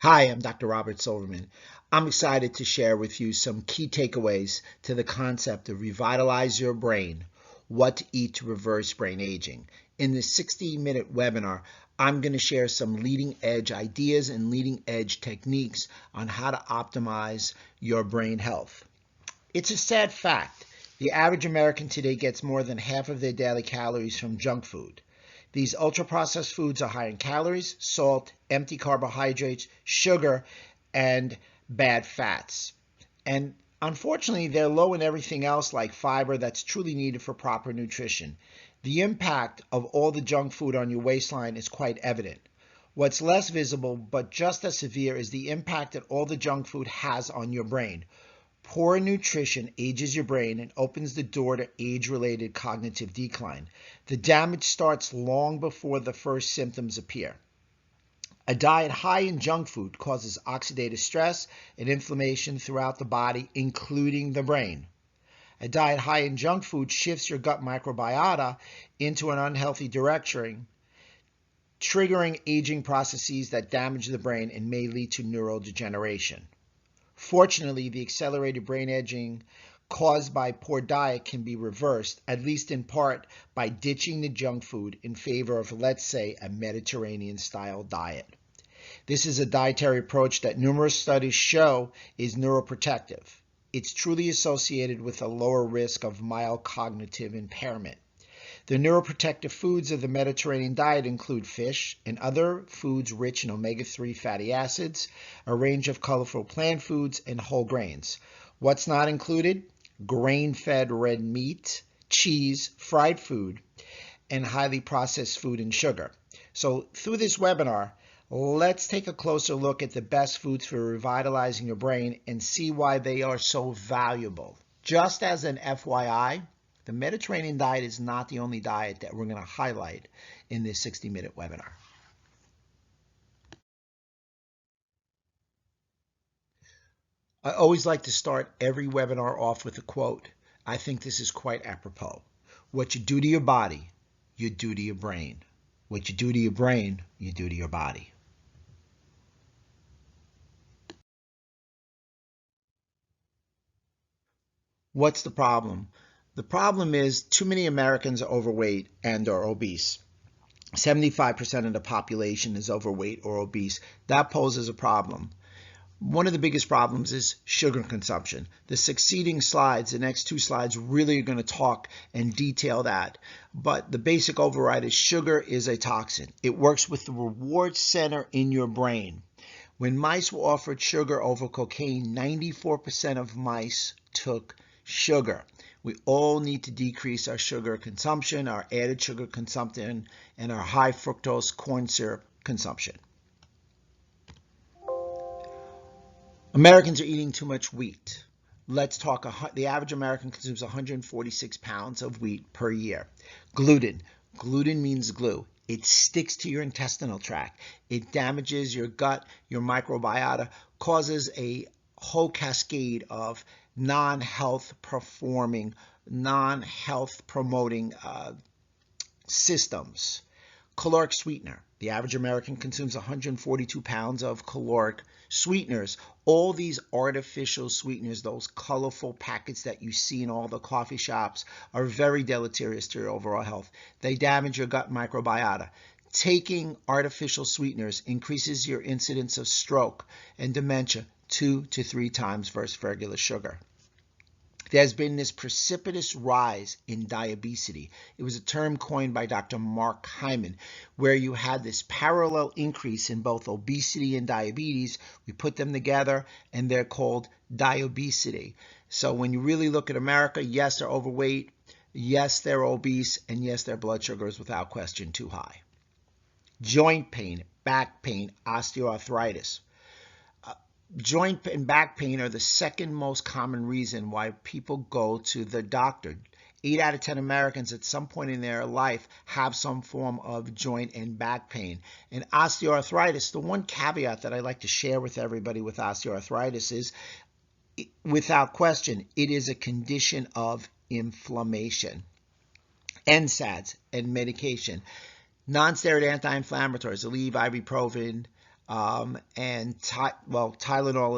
Hi, I'm Dr. Robert Silverman. I'm excited to share with you some key takeaways to the concept of revitalize your brain, what to eat to reverse brain aging. In this 60-minute webinar, I'm going to share some leading edge ideas and leading edge techniques on how to optimize your brain health. It's a sad fact. The average American today gets more than half of their daily calories from junk food. These ultra-processed foods are high in calories, salt, empty carbohydrates, sugar, and bad fats. And unfortunately, they're low in everything else like fiber that's truly needed for proper nutrition. The impact of all the junk food on your waistline is quite evident. What's less visible, but just as severe, is the impact that all the junk food has on your brain. Poor nutrition ages your brain and opens the door to age-related cognitive decline. The damage starts long before the first symptoms appear. A diet high in junk food causes oxidative stress and inflammation throughout the body, including the brain. A diet high in junk food shifts your gut microbiota into an unhealthy direction, triggering aging processes that damage the brain and may lead to neurodegeneration. Fortunately, the accelerated brain aging caused by poor diet can be reversed, at least in part, by ditching the junk food in favor of, let's say, a Mediterranean-style diet. This is a dietary approach that numerous studies show is neuroprotective. It's truly associated with a lower risk of mild cognitive impairment. The neuroprotective foods of the Mediterranean diet include fish and other foods rich in omega-3 fatty acids, a range of colorful plant foods, and whole grains. What's not included? Grain-fed red meat, cheese, fried food, and highly processed food and sugar. So through this webinar, let's take a closer look at the best foods for revitalizing your brain and see why they are so valuable. Just as an FYI, the Mediterranean diet is not the only diet that we're going to highlight in this 60-minute webinar. I always like to start every webinar off with a quote. I think this is quite apropos. What you do to your body, you do to your brain. What you do to your brain, you do to your body. What's the problem? The problem is too many Americans are overweight and are obese. 75% of the population is overweight or obese. That poses a problem. One of the biggest problems is sugar consumption. The succeeding slides, the next two slides, really are going to talk and detail that. But the basic override is sugar is a toxin. It works with the reward center in your brain. When mice were offered sugar over cocaine, 94% of mice took sugar. We all need to decrease our sugar consumption, our added sugar consumption, and our high fructose corn syrup consumption. Americans are eating too much wheat. Let's talk, the average American consumes 146 pounds of wheat per year. Gluten. Gluten means glue. It sticks to your intestinal tract. It damages your gut, your microbiota, causes a whole cascade of non-health performing, non-health promoting systems. Caloric sweetener. The average American consumes 142 pounds of caloric sweeteners. All these artificial sweeteners, those colorful packets that you see in all the coffee shops, are very deleterious to your overall health. They damage your gut microbiota. Taking artificial sweeteners increases your incidence of stroke and dementia 2 to 3 times versus regular sugar. There's been this precipitous rise in diabesity. It was a term coined by Dr. Mark Hyman, where you had this parallel increase in both obesity and diabetes. We put them together, and they're called diabesity. So when you really look at America, yes, they're overweight, yes, they're obese, and yes, their blood sugar is without question too high. Joint pain, back pain, osteoarthritis. Joint and back pain are the second most common reason why people go to the doctor. 8 out of 10 Americans at some point in their life have some form of joint and back pain. And osteoarthritis, the one caveat that I like to share with everybody with osteoarthritis is, without question, it is a condition of inflammation. NSAIDs and medication. Non-steroid anti-inflammatories, Aleve, ibuprofen, Tylenol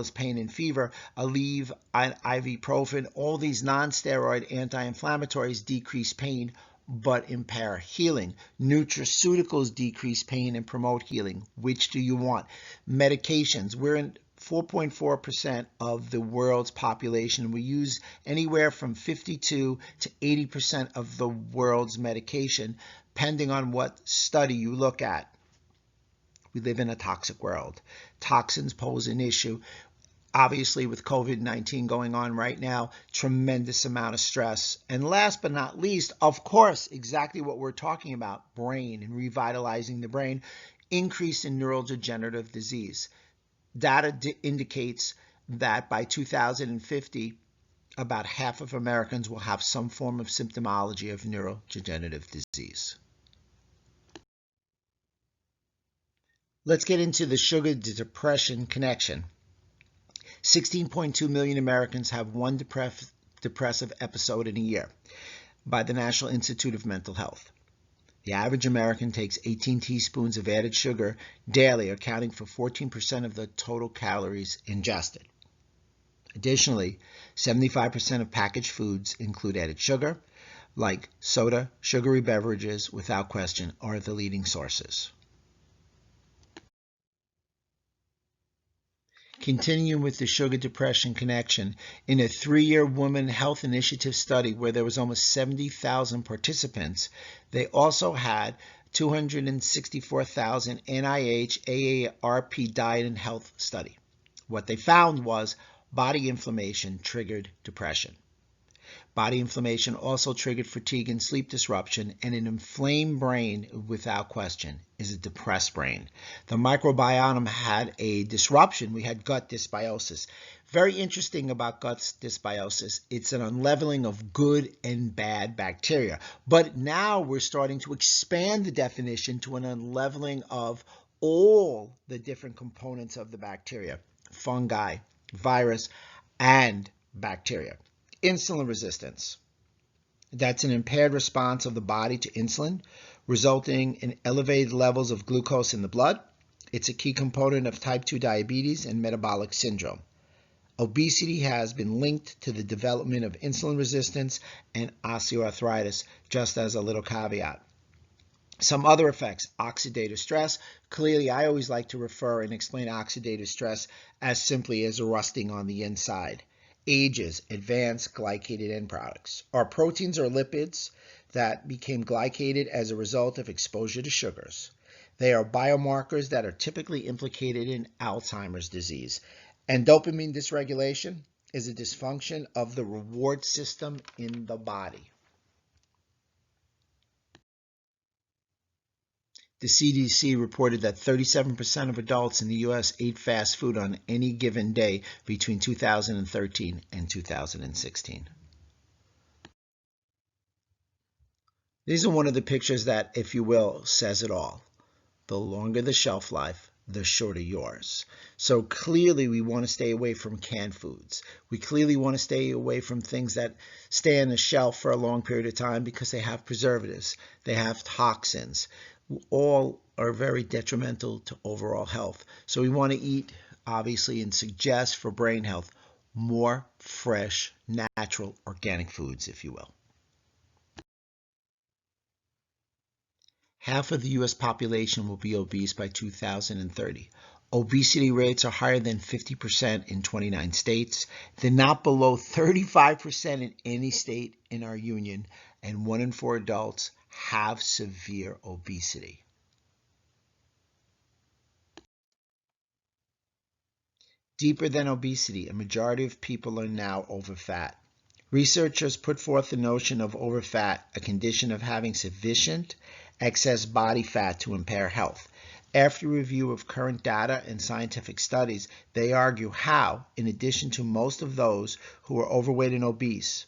is pain and fever, Aleve, ibuprofen, all these non-steroid anti-inflammatories decrease pain but impair healing. Nutraceuticals decrease pain and promote healing. Which do you want? Medications. We're in 4.4% of the world's population. We use anywhere from 52 to 80% of the world's medication, depending on what study you look at. We live in a toxic world. Toxins pose an issue. Obviously, with COVID-19 going on right now, tremendous amount of stress. And last but not least, of course, exactly what we're talking about, brain and revitalizing the brain, increase in neurodegenerative disease. Data indicates that by 2050, about half of Americans will have some form of symptomology of neurodegenerative disease. Let's get into the sugar to depression connection. 16.2 million Americans have one depressive episode in a year by the National Institute of Mental Health. The average American takes 18 teaspoons of added sugar daily, accounting for 14% of the total calories ingested. Additionally, 75% of packaged foods include added sugar, like soda, sugary beverages, without question, are the leading sources. Continuing with the sugar depression connection, in a 3-year Women Health Initiative study where there was almost 70,000 participants, they also had 264,000 NIH AARP diet and health study. What they found was body inflammation triggered depression. Body inflammation also triggered fatigue and sleep disruption, and an inflamed brain, without question, is a depressed brain. The microbiome had a disruption. We had gut dysbiosis. Very interesting about gut dysbiosis. It's an unleveling of good and bad bacteria. But now we're starting to expand the definition to an unleveling of all the different components of the bacteria, fungi, virus, and bacteria. Insulin resistance. That's an impaired response of the body to insulin, resulting in elevated levels of glucose in the blood. It's a key component of type 2 diabetes and metabolic syndrome. Obesity has been linked to the development of insulin resistance and osteoarthritis, just as a little caveat. Some other effects, oxidative stress. Clearly, I always like to refer and explain oxidative stress as simply as rusting on the inside. Ages, advanced glycated end products, are proteins or lipids that became glycated as a result of exposure to sugars. They are biomarkers that are typically implicated in Alzheimer's disease. And dopamine dysregulation is a dysfunction of the reward system in the body. The CDC reported that 37% of adults in the U.S. ate fast food on any given day between 2013 and 2016. These are one of the pictures that, if you will, says it all. The longer the shelf life, the shorter yours. So clearly we want to stay away from canned foods. We clearly want to stay away from things that stay on the shelf for a long period of time because they have preservatives, they have toxins. All are very detrimental to overall health. So we want to eat, obviously, and suggest for brain health, more fresh, natural, organic foods, if you will. Half of the U.S. population will be obese by 2030. Obesity rates are higher than 50% in 29 states. They're not below 35% in any state in our union, and 1 in 4 adults have severe obesity. Deeper than obesity, a majority of people are now overfat. Researchers put forth the notion of overfat, a condition of having sufficient excess body fat to impair health. After review of current data and scientific studies, they argue how, in addition to most of those who are overweight and obese,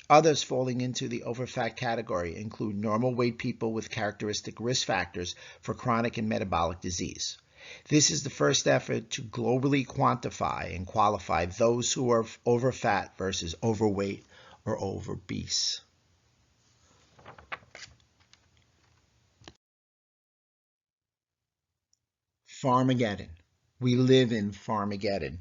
others falling into the overfat category include normal weight people with characteristic risk factors for chronic and metabolic disease. This is the first effort to globally quantify and qualify those who are overfat versus overweight or obese. Farmageddon. We live in Farmageddon.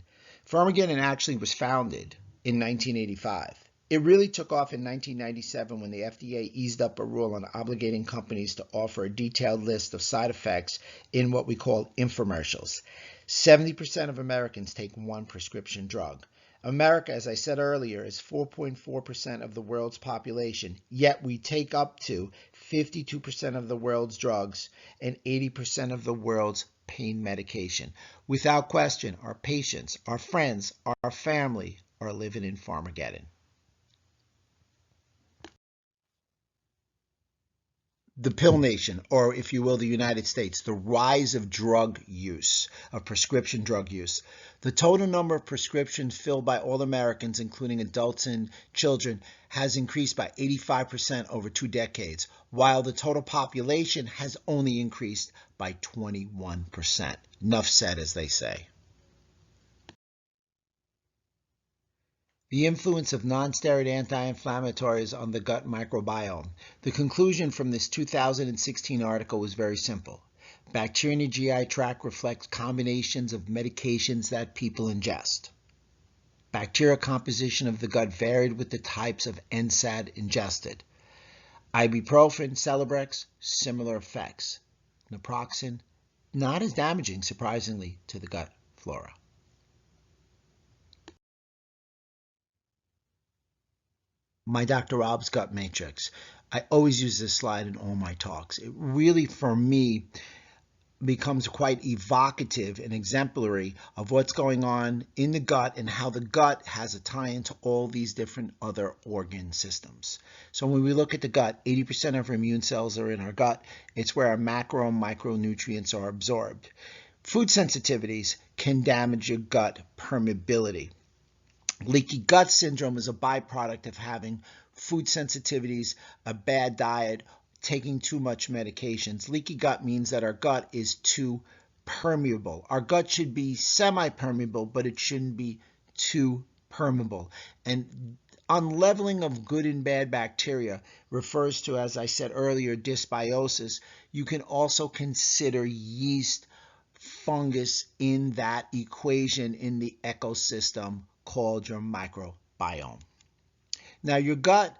Farmageddon actually was founded in 1985. It really took off in 1997 when the FDA eased up a rule on obligating companies to offer a detailed list of side effects in what we call infomercials. 70% of Americans take one prescription drug. America, as I said earlier, is 4.4% of the world's population, yet we take up to 52% of the world's drugs and 80% of the world's pain medication. Without question, our patients, our friends, our family are living in Farmageddon. The pill nation, or if you will, the United States, the rise of drug use, of prescription drug use. The total number of prescriptions filled by all Americans, including adults and children, has increased by 85% over 2 decades, while the total population has only increased by 21%. Enough said, as they say. The influence of non-steroid anti-inflammatories on the gut microbiome. The conclusion from this 2016 article was very simple. Bacteria in the GI tract reflect combinations of medications that people ingest. Bacterial composition of the gut varied with the types of NSAID ingested. Ibuprofen, Celebrex, similar effects. Naproxen, not as damaging, surprisingly, to the gut flora. My DR.ROB'S gut matrix. I always use this slide in all my talks. It really, for me, becomes quite evocative and exemplary of what's going on in the gut and how the gut has a tie into all these different other organ systems. So when we look at the gut, 80% of our immune cells are in our gut. It's where our macro and micronutrients are absorbed. Food sensitivities can damage your gut permeability. Leaky gut syndrome is a byproduct of having food sensitivities, a bad diet, taking too much medications. Leaky gut means that our gut is too permeable. Our gut should be semi-permeable, but it shouldn't be too permeable. And unleveling of good and bad bacteria refers to, as I said earlier, dysbiosis. You can also consider yeast, fungus in that equation in the ecosystem called your microbiome. Now, your gut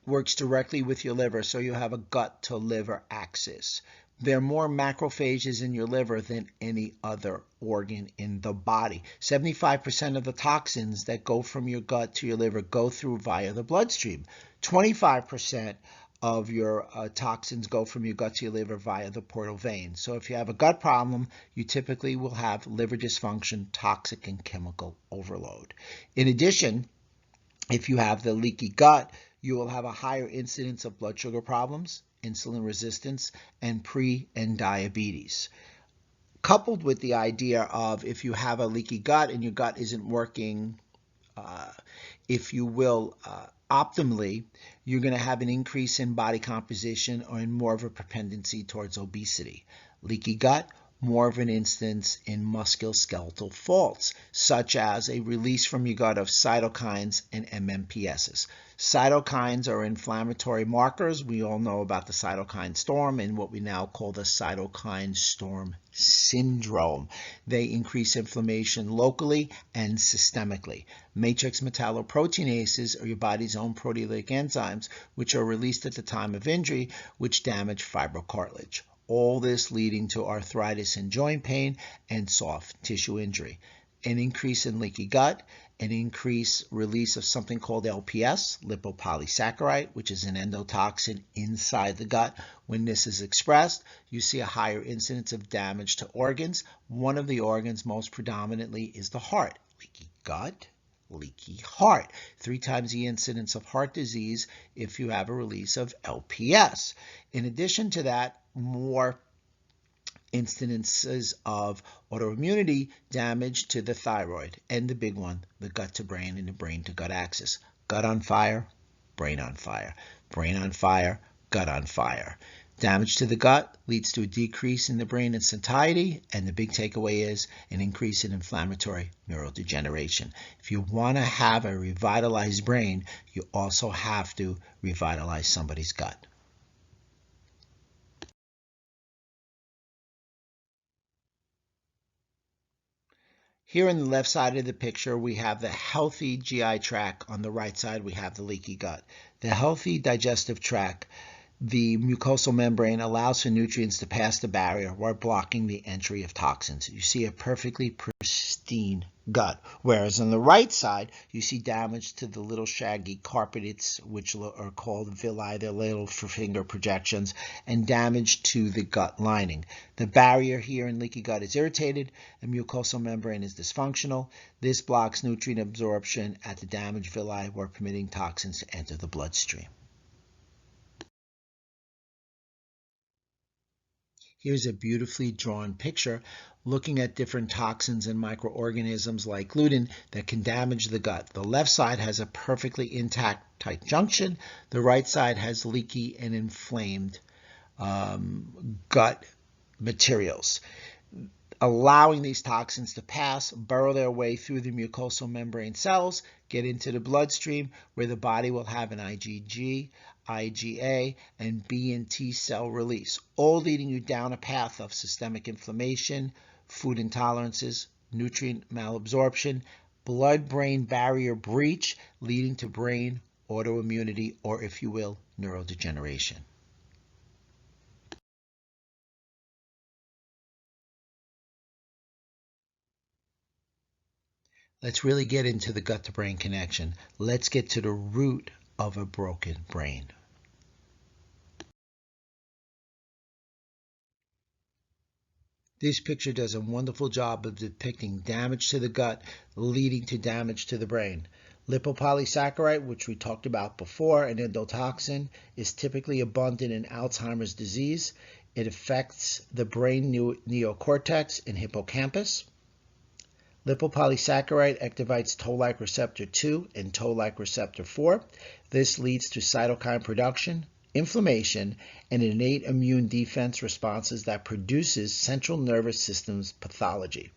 works directly with your liver, so you have a gut-to-liver axis. There are more macrophages in your liver than any other organ in the body. 75% of the toxins that go from your gut to your liver go through via the bloodstream. 25% of your toxins go from your gut to your liver via the portal vein. So if you have a gut problem, you typically will have liver dysfunction, toxic and chemical overload. In addition, if you have the leaky gut, you will have a higher incidence of blood sugar problems, insulin resistance, and and diabetes. Coupled with the idea of if you have a leaky gut and your gut isn't working, if you will, optimally, you're going to have an increase in body composition or in more of a propensity towards obesity. Leaky gut, more of an instance in musculoskeletal faults, such as a release from your gut of cytokines and MMPSs. Cytokines are inflammatory markers. We all know about the cytokine storm and what we now call the cytokine storm syndrome. They increase inflammation locally and systemically. Matrix metalloproteinases are your body's own proteolytic enzymes, which are released at the time of injury, which damage fibrocartilage. All this leading to arthritis and joint pain and soft tissue injury. An increase in leaky gut, an increased release of something called LPS, lipopolysaccharide, which is an endotoxin inside the gut. When this is expressed, you see a higher incidence of damage to organs. One of the organs most predominantly is the heart. Leaky gut, leaky heart. 3 times the incidence of heart disease if you have a release of LPS. In addition to that, more incidences of autoimmunity damage to the thyroid, and the big one, the gut to brain and the brain to gut axis. Gut on fire, brain on fire. Brain on fire, gut on fire. Damage to the gut leads to a decrease in the brain in satiety, and the big takeaway is an increase in inflammatory neurodegeneration. If you want to have a revitalized brain, you also have to revitalize somebody's gut. Here on the left side of the picture, we have the healthy GI tract. On the right side, we have the leaky gut. The healthy digestive tract, the mucosal membrane allows for nutrients to pass the barrier while blocking the entry of toxins. You see a perfectly pristine gut. Whereas on the right side, you see damage to the little shaggy carpets, which are called villi, they're little finger projections, and damage to the gut lining. The barrier here in leaky gut is irritated. The mucosal membrane is dysfunctional. This blocks nutrient absorption at the damaged villi while permitting toxins to enter the bloodstream. Here's a beautifully drawn picture looking at different toxins and microorganisms like gluten that can damage the gut. The left side has a perfectly intact tight junction. The right side has leaky and inflamed gut materials, allowing these toxins to pass, burrow their way through the mucosal membrane cells, get into the bloodstream where the body will have an IgG, IgA, and B and T cell release, all leading you down a path of systemic inflammation, food intolerances, nutrient malabsorption, blood-brain barrier breach, leading to brain autoimmunity, or if you will, neurodegeneration. Let's really get into the gut-to-brain connection. Let's get to the root of a broken brain. This picture does a wonderful job of depicting damage to the gut leading to damage to the brain. Lipopolysaccharide, which we talked about before, an endotoxin, is typically abundant in Alzheimer's disease. It affects the brain neocortex and hippocampus. Lipopolysaccharide activates toll-like receptor 2 and toll-like receptor 4. This leads to cytokine production, inflammation, and innate immune defense responses that produces central nervous system's pathology.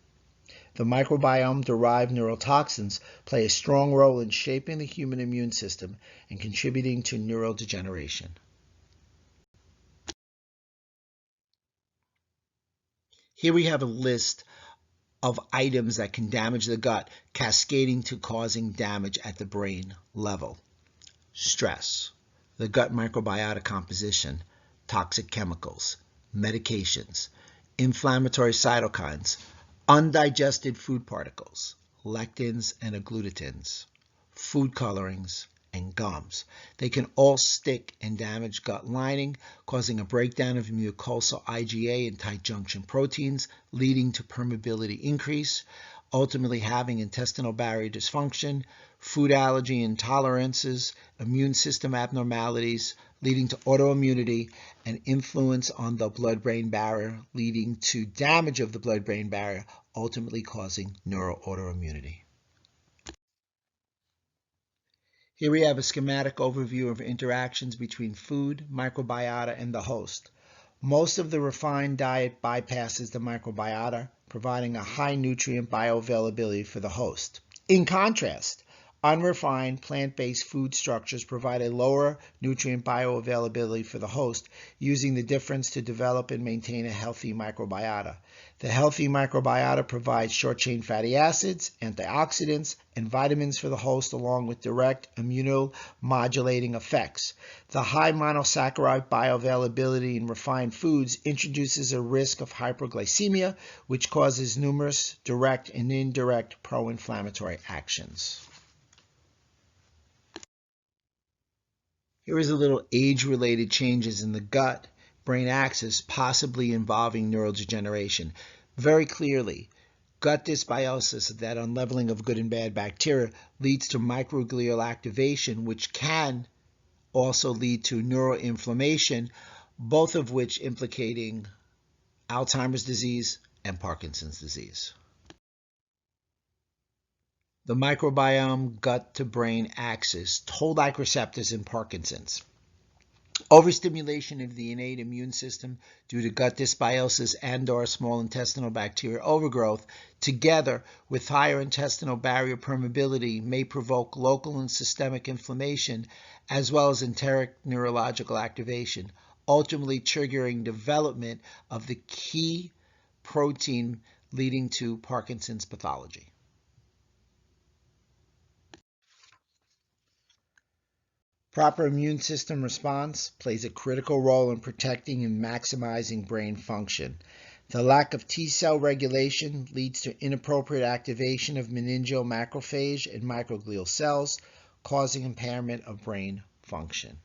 The microbiome-derived neurotoxins play a strong role in shaping the human immune system and contributing to neurodegeneration. Here we have a list of items that can damage the gut, cascading to causing damage at the brain level. Stress, the gut microbiota composition, toxic chemicals, medications, inflammatory cytokines, undigested food particles, lectins and agglutins, food colorings, and gums. They can all stick and damage gut lining, causing a breakdown of mucosal IgA and tight junction proteins, leading to permeability increase, ultimately having intestinal barrier dysfunction, food allergy intolerances, immune system abnormalities, leading to autoimmunity, and influence on the blood-brain barrier, leading to damage of the blood-brain barrier, ultimately causing neuroautoimmunity. Here we have a schematic overview of interactions between food, microbiota, and the host. Most of the refined diet bypasses the microbiota, providing a high nutrient bioavailability for the host. In contrast, unrefined plant-based food structures provide a lower nutrient bioavailability for the host, using the difference to develop and maintain a healthy microbiota. The healthy microbiota provides short-chain fatty acids, antioxidants, and vitamins for the host, along with direct immunomodulating effects. The high monosaccharide bioavailability in refined foods introduces a risk of hyperglycemia, which causes numerous direct and indirect pro-inflammatory actions. Here is a little age-related changes in the gut-brain axis, possibly involving neurodegeneration. Very clearly, gut dysbiosis, that unleveling of good and bad bacteria, leads to microglial activation, which can also lead to neuroinflammation, both of which implicating Alzheimer's disease and Parkinson's disease. The microbiome gut-to-brain axis, toll-like receptors in Parkinson's. Overstimulation of the innate immune system due to gut dysbiosis and/or small intestinal bacterial overgrowth, together with higher intestinal barrier permeability, may provoke local and systemic inflammation, as well as enteric neurological activation, ultimately triggering development of the key protein leading to Parkinson's pathology. Proper immune system response plays a critical role in protecting and maximizing brain function. The lack of T cell regulation leads to inappropriate activation of meningeal macrophage and microglial cells, causing impairment of brain function.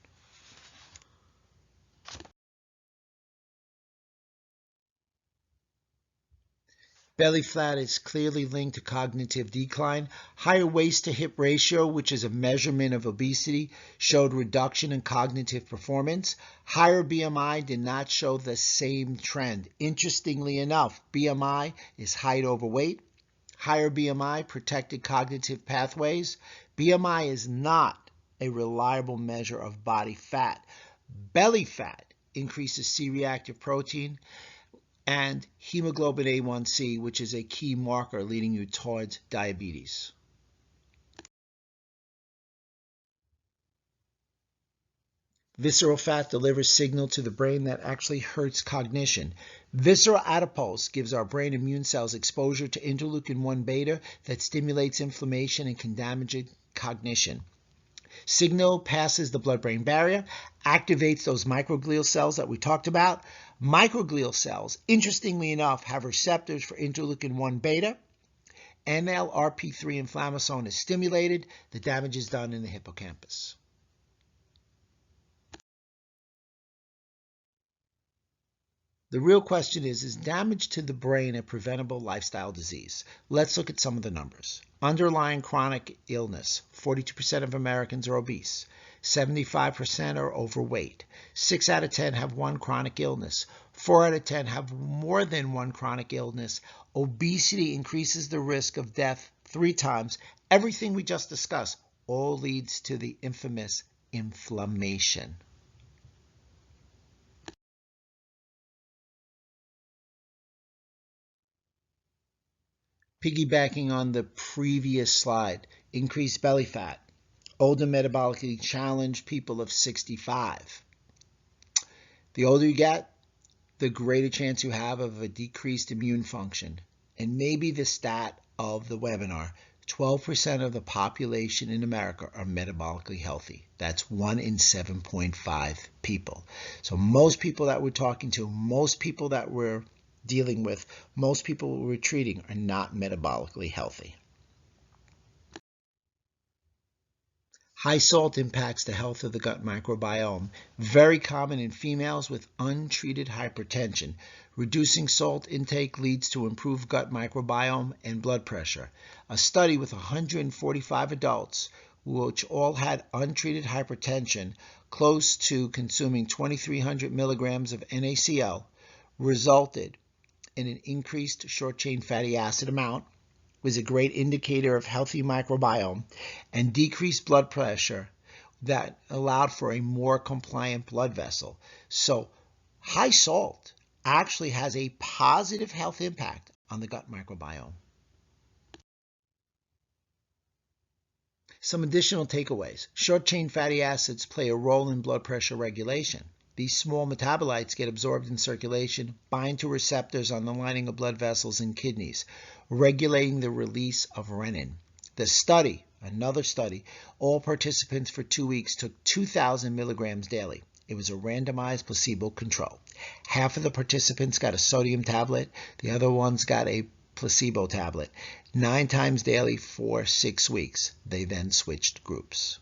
Belly fat is clearly linked to cognitive decline. Higher waist to hip ratio, which is a measurement of obesity, showed reduction in cognitive performance. Higher BMI did not show the same trend. Interestingly enough, BMI is height over weight. Higher BMI protected cognitive pathways. BMI is not a reliable measure of body fat. Belly fat increases C-reactive protein and hemoglobin A1C, which is a key marker leading you towards diabetes. Visceral fat delivers signal to the brain that actually hurts cognition. Visceral adipose gives our brain immune cells exposure to interleukin-1 beta that stimulates inflammation and can damage cognition. Signal passes the blood-brain barrier, activates those microglial cells that we talked about. Microglial cells, interestingly enough, have receptors for interleukin-1 beta. NLRP3 inflammasome is stimulated. The damage is done in the hippocampus. The real question is damage to the brain a preventable lifestyle disease? Let's look at some of the numbers. Underlying chronic illness, 42% of Americans are obese. 75% are overweight. 6 out of 10 have one chronic illness. 4 out of 10 have more than one chronic illness. Obesity increases the risk of death 3 times. Everything we just discussed all leads to the infamous inflammation. Piggybacking on the previous slide, increased belly fat, older metabolically challenged people of 65. The older you get, the greater chance you have of a decreased immune function. And maybe the stat of the webinar, 12% of the population in America are metabolically healthy. That's 1 in 7.5 people. So most people that we're talking to, most people that we're dealing with, most people we're treating are not metabolically healthy. High salt impacts the health of the gut microbiome. Very common in females with untreated hypertension. Reducing salt intake leads to improved gut microbiome and blood pressure. A study with 145 adults, which all had untreated hypertension, close to consuming 2,300 milligrams of NaCl, resulted in an increased short-chain fatty acid amount, was a great indicator of healthy microbiome, and decreased blood pressure that allowed for a more compliant blood vessel. So high salt actually has a positive health impact on the gut microbiome. Some additional takeaways. Short-chain fatty acids play a role in blood pressure regulation. These small metabolites get absorbed in circulation, bind to receptors on the lining of blood vessels and kidneys, regulating the release of renin. The study, another study, all participants for 2 weeks took 2,000 milligrams daily. It was a randomized placebo control. Half of the participants got a sodium tablet, the other ones got a placebo tablet, 9 times daily for 6 weeks. They then switched groups.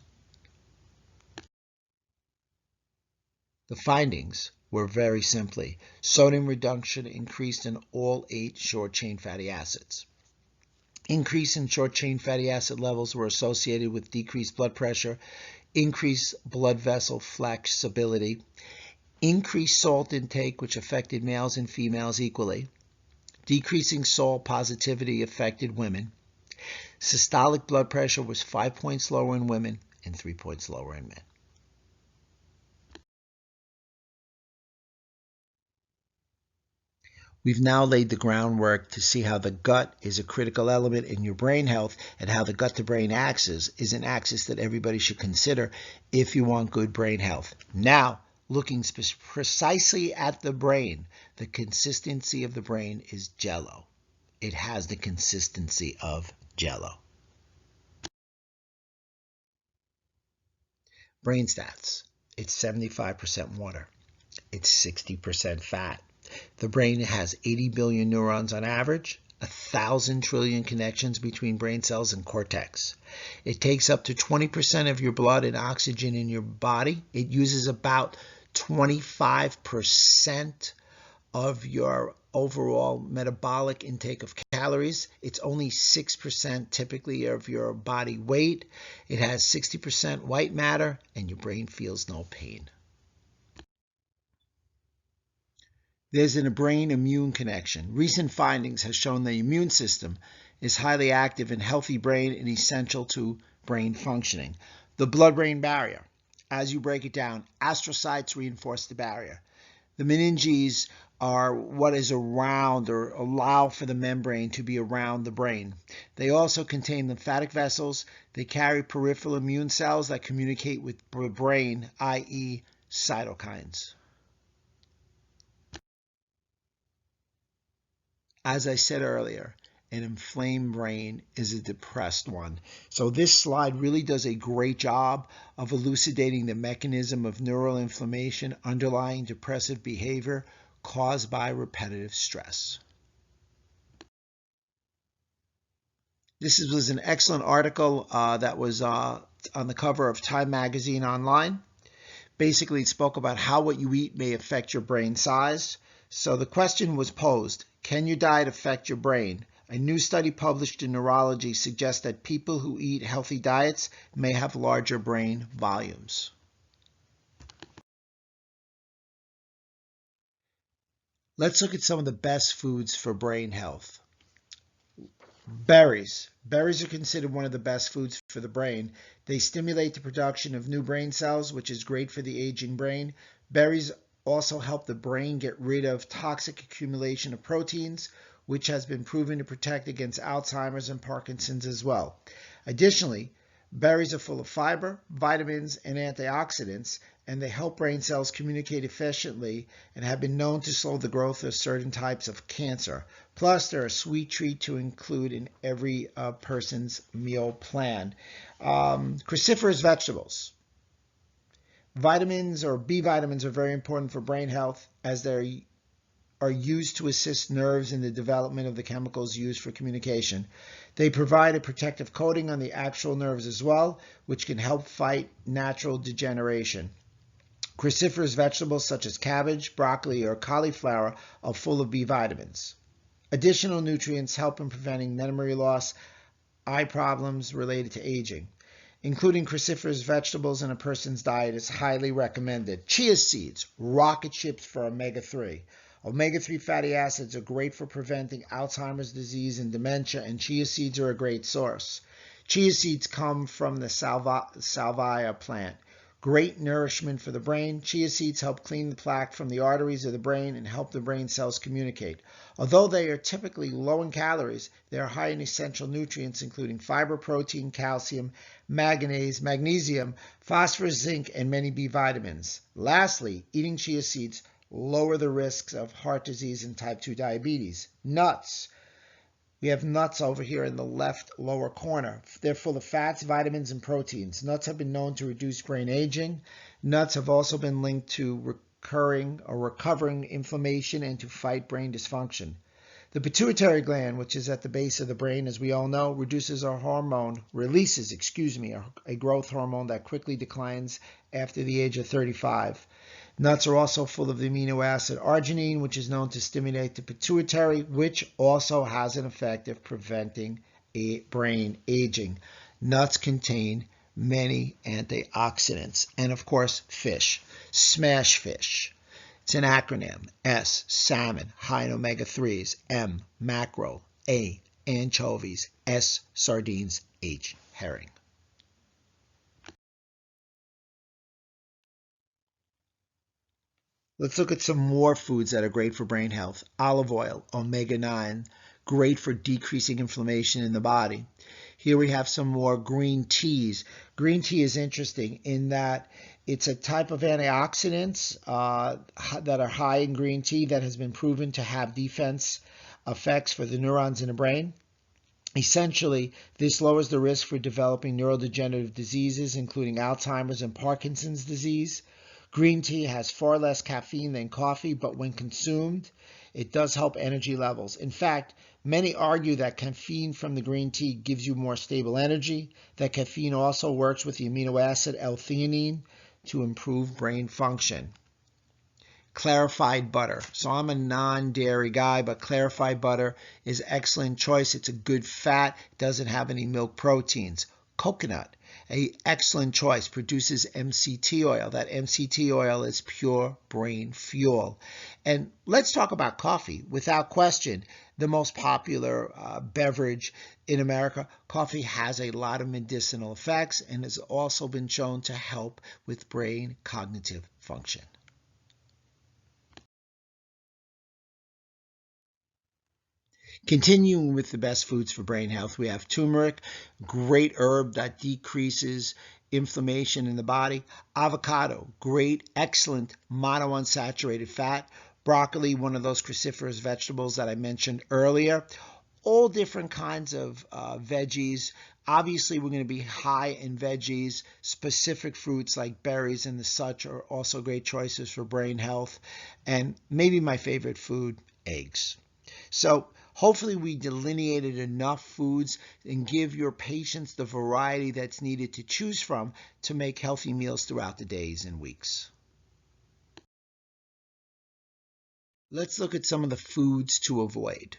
The findings were very simply, sodium reduction increased in all 8 short-chain fatty acids. Increase in short-chain fatty acid levels were associated with decreased blood pressure, increased blood vessel flexibility, increased salt intake, which affected males and females equally. Decreasing salt positivity affected women. Systolic blood pressure was 5 points lower in women and 3 points lower in men. We've now laid the groundwork to see how the gut is a critical element in your brain health and how the gut-to-brain axis is an axis that everybody should consider if you want good brain health. Now, looking precisely at the brain, the consistency of the brain is jello. It has the consistency of jello. Brain stats. It's 75% water. It's 60% fat. The brain has 80 billion neurons on average, 1,000 trillion connections between brain cells and cortex. It takes up to 20% of your blood and oxygen in your body. It uses about 25% of your overall metabolic intake of calories. It's only 6% typically of your body weight. It has 60% white matter, and your brain feels no pain. There's a brain-immune connection. Recent findings have shown the immune system is highly active in healthy brain and essential to brain functioning. The blood-brain barrier. As you break it down, astrocytes reinforce the barrier. The meninges are what is around or allow for the membrane to be around the brain. They also contain lymphatic vessels. They carry peripheral immune cells that communicate with the brain, i.e. cytokines. As I said earlier, an inflamed brain is a depressed one. So this slide really does a great job of elucidating the mechanism of neural inflammation underlying depressive behavior caused by repetitive stress. This was an excellent article that was on the cover of Time magazine online. Basically, it spoke about how what you eat may affect your brain size. So the question was posed, can your diet affect your brain? A new study published in Neurology suggests that people who eat healthy diets may have larger brain volumes. Let's look at some of the best foods for brain health. Berries. Berries are considered one of the best foods for the brain. They stimulate the production of new brain cells, which is great for the aging brain. Berries also help the brain get rid of toxic accumulation of proteins, which has been proven to protect against Alzheimer's and Parkinson's as well. Additionally, berries are full of fiber, vitamins, and antioxidants, and they help brain cells communicate efficiently and have been known to slow the growth of certain types of cancer. Plus, they're a sweet treat to include in every person's meal plan. Cruciferous vegetables. Vitamins or B vitamins are very important for brain health as they are used to assist nerves in the development of the chemicals used for communication. They provide a protective coating on the actual nerves as well, which can help fight natural degeneration. Cruciferous vegetables such as cabbage, broccoli, or cauliflower are full of B vitamins. Additional nutrients help in preventing memory loss, eye problems related to aging. Including cruciferous vegetables in a person's diet is highly recommended. Chia seeds, rocket ships for omega-3. Omega-3 fatty acids are great for preventing Alzheimer's disease and dementia, and chia seeds are a great source. Chia seeds come from the salvia plant. Great nourishment for the brain. Chia seeds help clean the plaque from the arteries of the brain and help the brain cells communicate. Although they are typically low in calories, they are high in essential nutrients including fiber, protein, calcium, manganese, magnesium, phosphorus, zinc, and many B vitamins. Lastly, eating chia seeds lower the risks of heart disease and type 2 diabetes. Nuts. We have nuts over here in the left lower corner. They're full of fats, vitamins, and proteins. Nuts have been known to reduce brain aging. Nuts have also been linked to recovering inflammation and to fight brain dysfunction. The pituitary gland, which is at the base of the brain, as we all know, releases a growth hormone that quickly declines after the age of 35. Nuts are also full of the amino acid arginine, which is known to stimulate the pituitary, which also has an effect of preventing brain aging. Nuts contain many antioxidants. And of course, fish. Smash fish. It's an acronym. S, salmon, high in omega-3s. M, mackerel. A, anchovies. S, sardines. H, herring. Let's look at some more foods that are great for brain health. Olive oil, omega-9, great for decreasing inflammation in the body. Here we have some more green teas. Green tea is interesting in that it's a type of antioxidants that are high in green tea that has been proven to have defense effects for the neurons in the brain. Essentially, this lowers the risk for developing neurodegenerative diseases, including Alzheimer's and Parkinson's disease. Green tea has far less caffeine than coffee, but when consumed, it does help energy levels. In fact, many argue that caffeine from the green tea gives you more stable energy, that caffeine also works with the amino acid L-theanine to improve brain function. Clarified butter. So I'm a non-dairy guy, but clarified butter is an excellent choice. It's a good fat, doesn't have any milk proteins. Coconut, an excellent choice, produces MCT oil. That MCT oil is pure brain fuel. And let's talk about coffee. Without question, the most popular beverage in America, coffee has a lot of medicinal effects and has also been shown to help with brain cognitive function. Continuing with the best foods for brain health, we have turmeric, great herb that decreases inflammation in the body. Avocado, great, excellent monounsaturated fat. Broccoli, one of those cruciferous vegetables that I mentioned earlier. All different kinds of veggies. Obviously, we're going to be high in veggies. Specific fruits like berries and the such are also great choices for brain health. And maybe my favorite food, eggs. So hopefully we delineated enough foods and give your patients the variety that's needed to choose from to make healthy meals throughout the days and weeks. Let's look at some of the foods to avoid.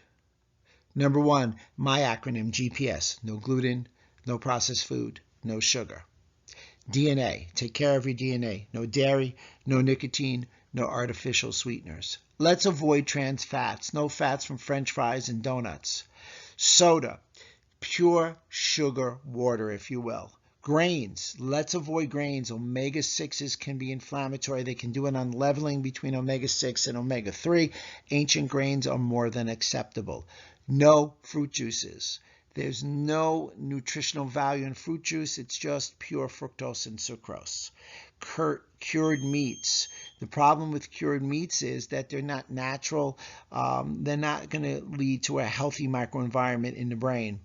Number one, my acronym GPS, no gluten, no processed food, no sugar. DNA, take care of your DNA, no dairy, no nicotine, no artificial sweeteners. Let's avoid trans fats, no fats from French fries and donuts. Soda, pure sugar water, if you will. Grains, let's avoid grains. Omega-6s can be inflammatory. They can do an unleveling between omega-6 and omega-3. Ancient grains are more than acceptable. No fruit juices. There's no nutritional value in fruit juice. It's just pure fructose and sucrose. Cured meats. The problem with cured meats is that they're not natural. They're not going to lead to a healthy microenvironment in the brain.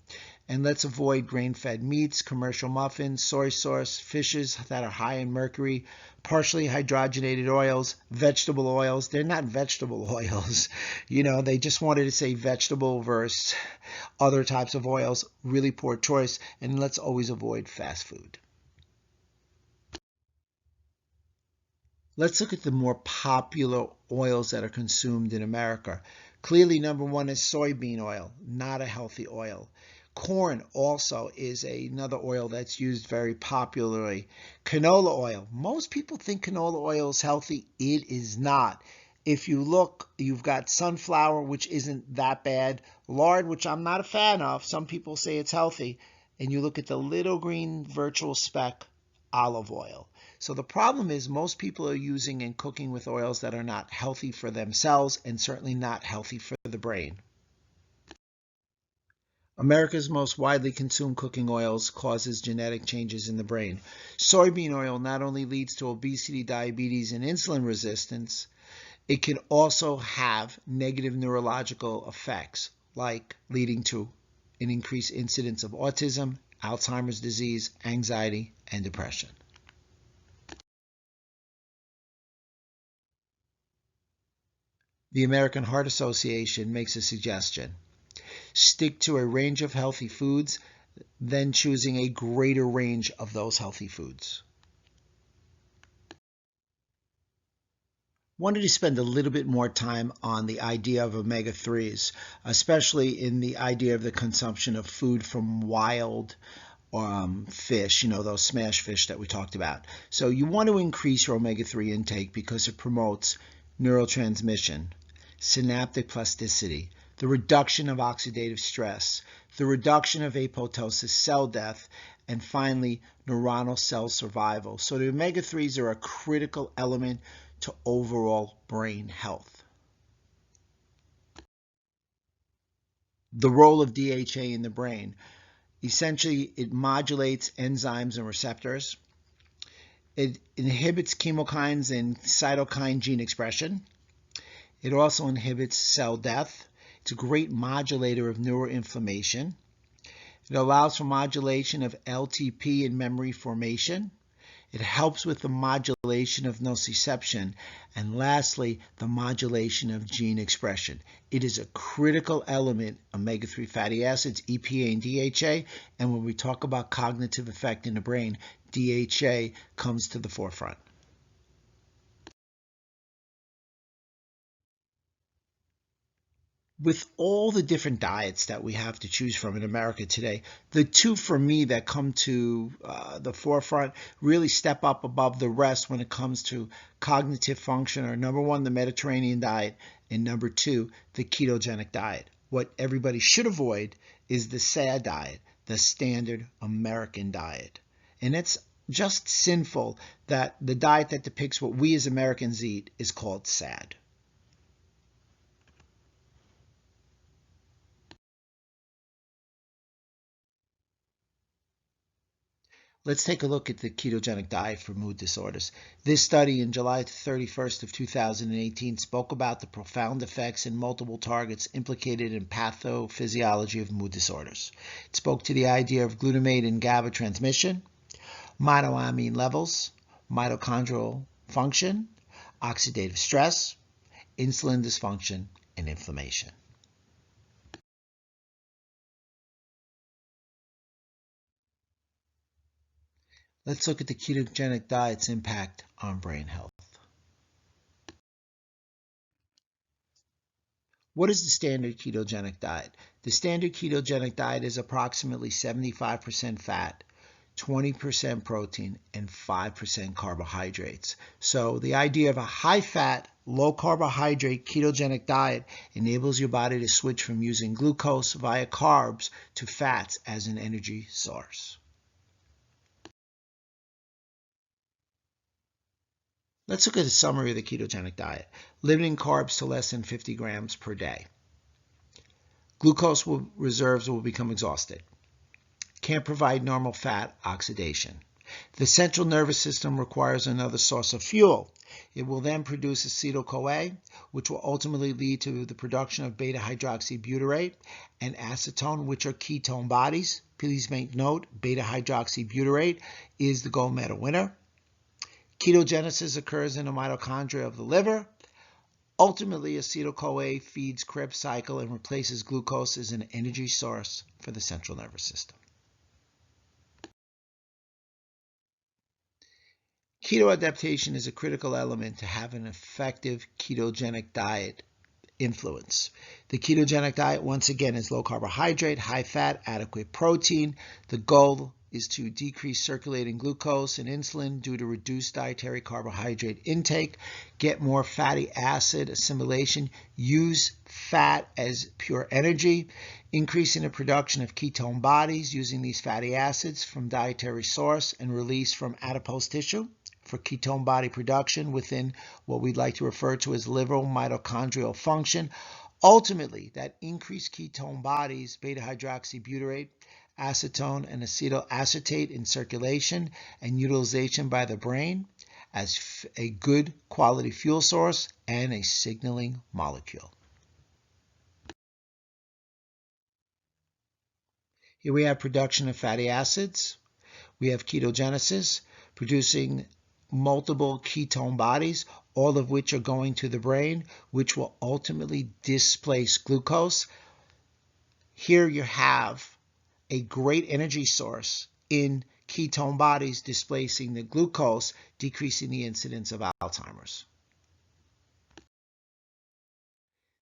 And let's avoid grain-fed meats, commercial muffins, soy sauce, fishes that are high in mercury, partially hydrogenated oils, vegetable oils. They're not vegetable oils. They just wanted to say vegetable versus other types of oils. Really poor choice. And let's always avoid fast food. Let's look at the more popular oils that are consumed in America. Clearly, number one is soybean oil, not a healthy oil. Corn also is another oil that's used very popularly. Canola oil. Most people think canola oil is healthy. It is not. If you look, you've got sunflower, which isn't that bad. Lard, which I'm not a fan of. Some people say it's healthy. And you look at the little green virtual speck, olive oil. So the problem is most people are using and cooking with oils that are not healthy for themselves and certainly not healthy for the brain. America's most widely consumed cooking oils causes genetic changes in the brain. Soybean oil not only leads to obesity, diabetes, and insulin resistance, it can also have negative neurological effects, like leading to an increased incidence of autism, Alzheimer's disease, anxiety, and depression. The American Heart Association makes a suggestion. Stick to a range of healthy foods, then choosing a greater range of those healthy foods. Wanted to spend a little bit more time on the idea of omega-3s, especially in the idea of the consumption of food from wild fish, those smash fish that we talked about. So you want to increase your omega-3 intake because it promotes neurotransmission, synaptic plasticity, the reduction of oxidative stress, the reduction of apoptosis, cell death, and finally, neuronal cell survival. So the omega-3s are a critical element to overall brain health. The role of DHA in the brain. Essentially, it modulates enzymes and receptors. It inhibits chemokines and cytokine gene expression. It also inhibits cell death. It's a great modulator of neuroinflammation. It allows for modulation of LTP in memory formation. It helps with the modulation of nociception. And lastly, the modulation of gene expression. It is a critical element, omega-3 fatty acids, EPA and DHA. And when we talk about cognitive effect in the brain, DHA comes to the forefront. With all the different diets that we have to choose from in America today, the two for me that come to the forefront really step up above the rest when it comes to cognitive function are number one, the Mediterranean diet, and number two, the ketogenic diet. What everybody should avoid is the SAD diet, the standard American diet. And it's just sinful that the diet that depicts what we as Americans eat is called SAD. Let's take a look at the ketogenic diet for mood disorders. This study in July 31st of 2018 spoke about the profound effects in multiple targets implicated in pathophysiology of mood disorders. It spoke to the idea of glutamate and GABA transmission, monoamine levels, mitochondrial function, oxidative stress, insulin dysfunction, and inflammation. Let's look at the ketogenic diet's impact on brain health. What is the standard ketogenic diet? The standard ketogenic diet is approximately 75% fat, 20% protein, and 5% carbohydrates. So the idea of a high-fat, low-carbohydrate ketogenic diet enables your body to switch from using glucose via carbs to fats as an energy source. Let's look at a summary of the ketogenic diet. Limiting carbs to less than 50 grams per day. Glucose reserves will become exhausted. Can't provide normal fat oxidation. The central nervous system requires another source of fuel. It will then produce acetyl-CoA, which will ultimately lead to the production of beta-hydroxybutyrate and acetone, which are ketone bodies. Please make note, beta-hydroxybutyrate is the gold medal winner. Ketogenesis occurs in the mitochondria of the liver. Ultimately, acetyl-CoA feeds Krebs cycle and replaces glucose as an energy source for the central nervous system. Keto adaptation is a critical element to have an effective ketogenic diet influence. The ketogenic diet, once again, is low carbohydrate, high fat, adequate protein. The goal is to decrease circulating glucose and insulin due to reduced dietary carbohydrate intake, get more fatty acid assimilation, use fat as pure energy, increasing the production of ketone bodies using these fatty acids from dietary source and release from adipose tissue for ketone body production within what we'd like to refer to as liver mitochondrial function. Ultimately, that increased ketone bodies, beta-hydroxybutyrate, acetone, and acetyl-acetate in circulation and utilization by the brain as a good quality fuel source and a signaling molecule. Here we have production of fatty acids. We have ketogenesis, producing multiple ketone bodies, all of which are going to the brain, which will ultimately displace glucose. Here you have a great energy source in ketone bodies displacing the glucose, decreasing the incidence of Alzheimer's.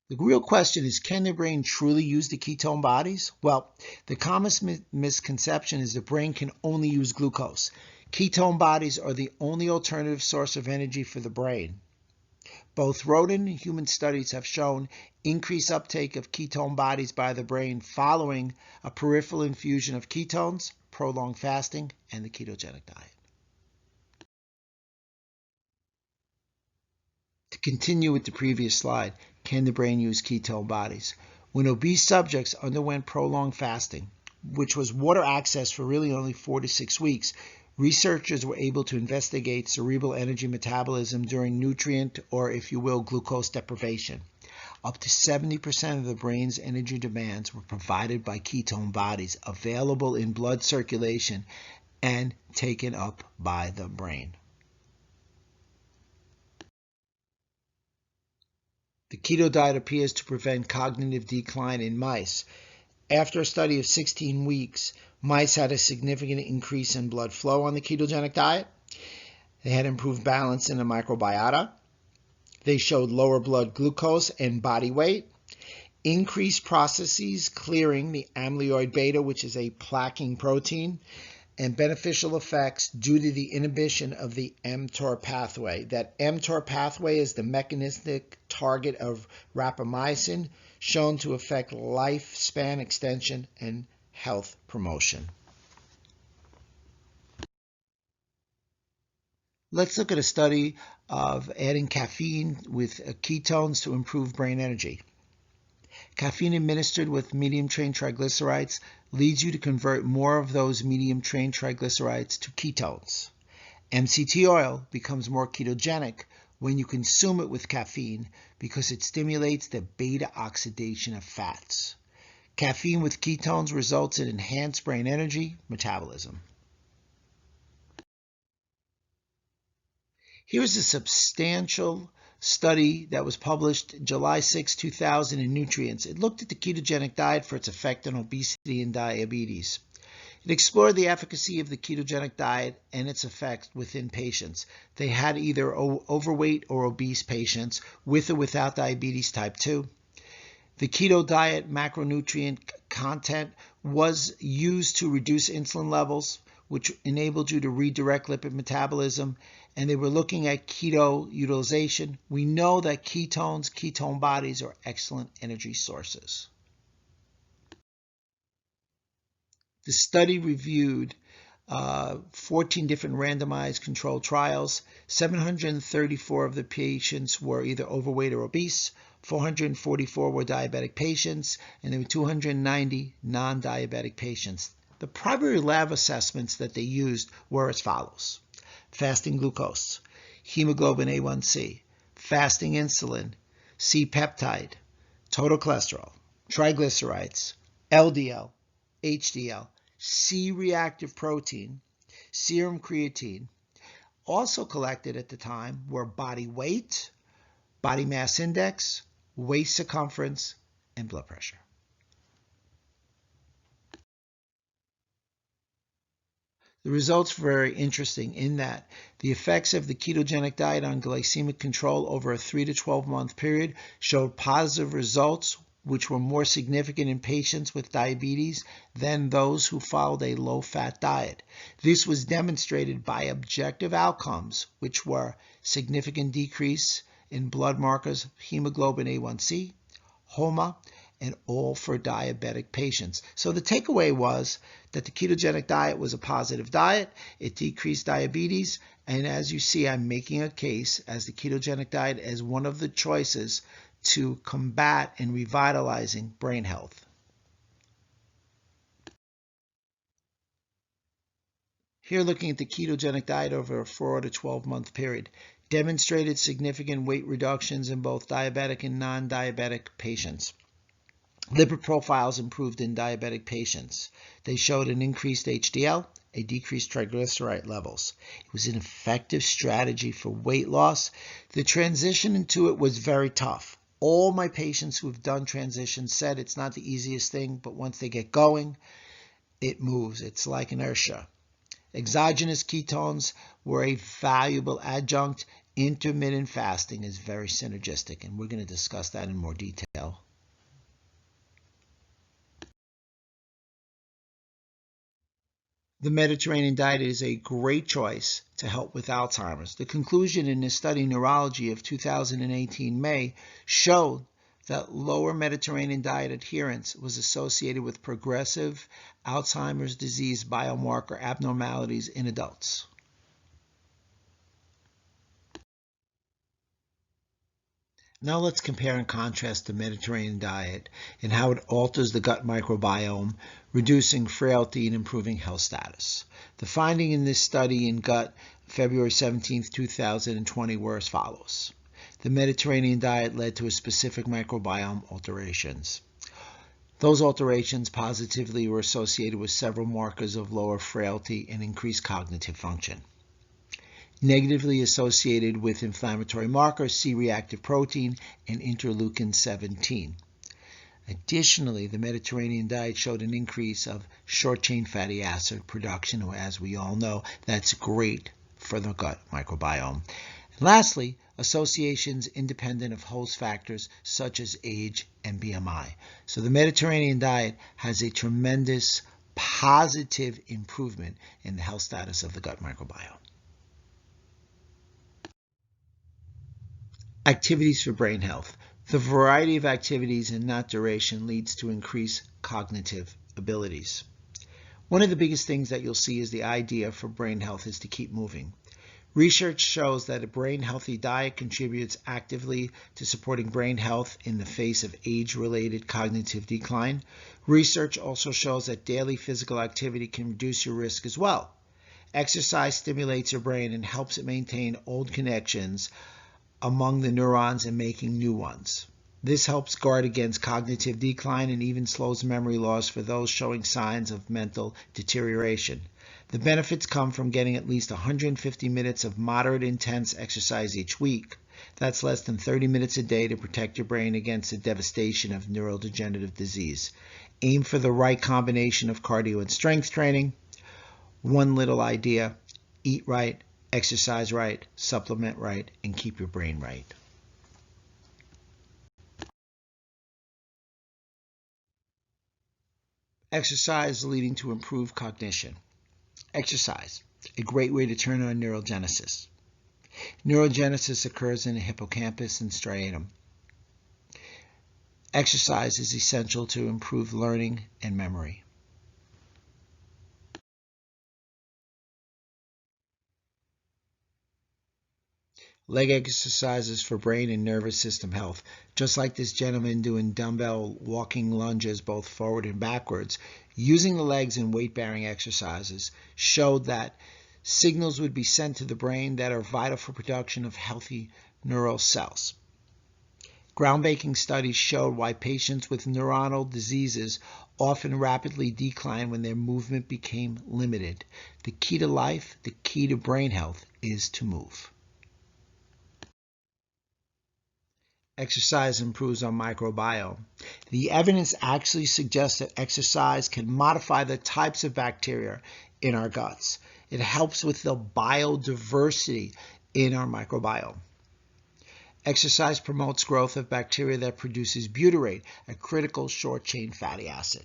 The real question is, can the brain truly use the ketone bodies? Well, the common misconception is the brain can only use glucose. Ketone bodies are the only alternative source of energy for the brain. Both rodent and human studies have shown increased uptake of ketone bodies by the brain following a peripheral infusion of ketones, prolonged fasting, and the ketogenic diet. To continue with the previous slide, can the brain use ketone bodies? When obese subjects underwent prolonged fasting, which was water access for really only 4 to 6 weeks, researchers were able to investigate cerebral energy metabolism during nutrient, or if you will, glucose deprivation. Up to 70% of the brain's energy demands were provided by ketone bodies available in blood circulation and taken up by the brain. The keto diet appears to prevent cognitive decline in mice. After a study of 16 weeks, mice had a significant increase in blood flow on the ketogenic diet. They had improved balance in the microbiota. They showed lower blood glucose and body weight, increased processes clearing the amyloid beta, which is a plaquing protein, and beneficial effects due to the inhibition of the mTOR pathway. That mTOR pathway is the mechanistic target of rapamycin, shown to affect lifespan extension and health promotion. Let's look at a study of adding caffeine with ketones to improve brain energy. Caffeine administered with medium-chain triglycerides leads you to convert more of those medium-chain triglycerides to ketones. MCT oil becomes more ketogenic when you consume it with caffeine because it stimulates the beta oxidation of fats. Caffeine with ketones results in enhanced brain energy metabolism. Here's a substantial study that was published July 6, 2000 in Nutrients. It looked at the ketogenic diet for its effect on obesity and diabetes. It explored the efficacy of the ketogenic diet and its effects within patients. They had either overweight or obese patients with or without diabetes type 2. The keto diet macronutrient content was used to reduce insulin levels, which enabled you to redirect lipid metabolism, and they were looking at keto utilization. We know that ketones, ketone bodies, are excellent energy sources. The study reviewed 14 different randomized controlled trials. 734 of the patients were either overweight or obese. 444 were diabetic patients, and there were 290 non-diabetic patients. The primary lab assessments that they used were as follows: fasting glucose, hemoglobin A1C, fasting insulin, C-peptide, total cholesterol, triglycerides, LDL, HDL, C-reactive protein, serum creatine. Also collected at the time were body weight, body mass index, waist circumference, and blood pressure. The results were very interesting in that the effects of the ketogenic diet on glycemic control over a 3 to 12 month period showed positive results, which were more significant in patients with diabetes than those who followed a low-fat diet. This was demonstrated by objective outcomes, which were significant decrease in blood markers, hemoglobin A1C, HOMA, and all for diabetic patients. So the takeaway was that the ketogenic diet was a positive diet. It decreased diabetes. And as you see, I'm making a case as the ketogenic diet as one of the choices to combat and revitalizing brain health. Here, looking at the ketogenic diet over a 4 to 12 month period, demonstrated significant weight reductions in both diabetic and non-diabetic patients. Lipid profiles improved in diabetic patients. They showed an increased HDL, a decreased triglyceride levels. It was an effective strategy for weight loss. The transition into it was very tough. All my patients who have done transitions said it's not the easiest thing, but once they get going, it moves. It's like inertia. Exogenous ketones were a valuable adjunct. Intermittent fasting is very synergistic, and we're going to discuss that in more detail. The Mediterranean diet is a great choice to help with Alzheimer's. The conclusion in this study, Neurology of 2018 May, showed that lower Mediterranean diet adherence was associated with progressive Alzheimer's disease biomarker abnormalities in adults. Now let's compare and contrast the Mediterranean diet and how it alters the gut microbiome, reducing frailty and improving health status. The finding in this study in Gut, February 17, 2020, were as follows. the Mediterranean diet led to a specific microbiome alterations. Those alterations positively were associated with several markers of lower frailty and increased cognitive function. Negatively associated with inflammatory markers, C-reactive protein and interleukin-17. Additionally, the Mediterranean diet showed an increase of short-chain fatty acid production, or as we all know, that's great for the gut microbiome. And lastly, associations independent of host factors such as age and BMI. So the Mediterranean diet has a tremendous positive improvement in the health status of the gut microbiome. Activities for brain health. The variety of activities and not duration leads to increased cognitive abilities. One of the biggest things that you'll see is the idea for brain health is to keep moving. Research shows that a brain-healthy diet contributes actively to supporting brain health in the face of age-related cognitive decline. Research also shows that daily physical activity can reduce your risk as well. Exercise stimulates your brain and helps it maintain old connections among the neurons and making new ones. This helps guard against cognitive decline and even slows memory loss for those showing signs of mental deterioration. The benefits come from getting at least 150 minutes of moderate intense exercise each week. That's less than 30 minutes a day to protect your brain against the devastation of neurodegenerative disease. Aim for the right combination of cardio and strength training. One little idea: eat right, exercise right, supplement right, and keep your brain right. Exercise leading to improved cognition. Exercise, a great way to turn on neurogenesis. Neurogenesis occurs in the hippocampus and striatum. Exercise is essential to improve learning and memory. Leg exercises for brain and nervous system health. Just like this gentleman doing dumbbell walking lunges both forward and backwards, using the legs in weight-bearing exercises showed that signals would be sent to the brain that are vital for production of healthy neural cells. Groundbreaking studies showed why patients with neuronal diseases often rapidly decline when their movement became limited. The key to life, the key to brain health, is to move. Exercise improves our microbiome. The evidence actually suggests that exercise can modify the types of bacteria in our guts. It helps with the biodiversity in our microbiome. Exercise promotes growth of bacteria that produces butyrate, a critical short-chain fatty acid.